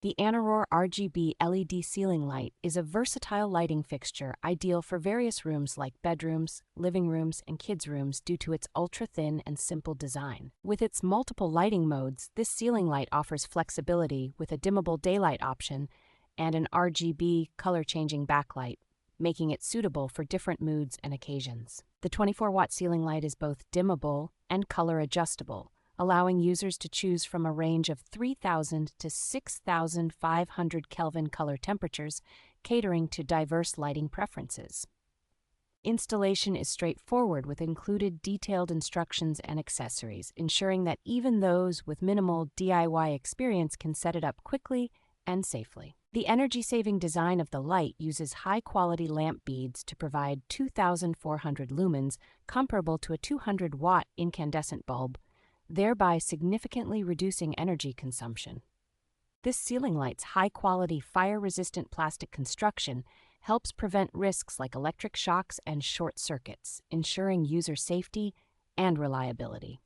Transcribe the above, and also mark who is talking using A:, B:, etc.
A: The Annaror RGB LED ceiling light is a versatile lighting fixture ideal for various rooms like bedrooms, living rooms, and kids' rooms due to its ultra-thin and simple design. With its multiple lighting modes, this ceiling light offers flexibility with a dimmable daylight option and an RGB color-changing backlight, making it suitable for different moods and occasions. The 24-watt ceiling light is both dimmable and color adjustable, allowing users to choose from a range of 3,000 to 6,500 Kelvin color temperatures, catering to diverse lighting preferences. Installation is straightforward with included detailed instructions and accessories, ensuring that even those with minimal DIY experience can set it up quickly and safely. The energy-saving design of the light uses high-quality lamp beads to provide 2,400 lumens, comparable to a 200-watt incandescent bulb, thereby significantly reducing energy consumption. This ceiling light's high-quality, fire-resistant plastic construction helps prevent risks like electric shocks and short circuits, ensuring user safety and reliability.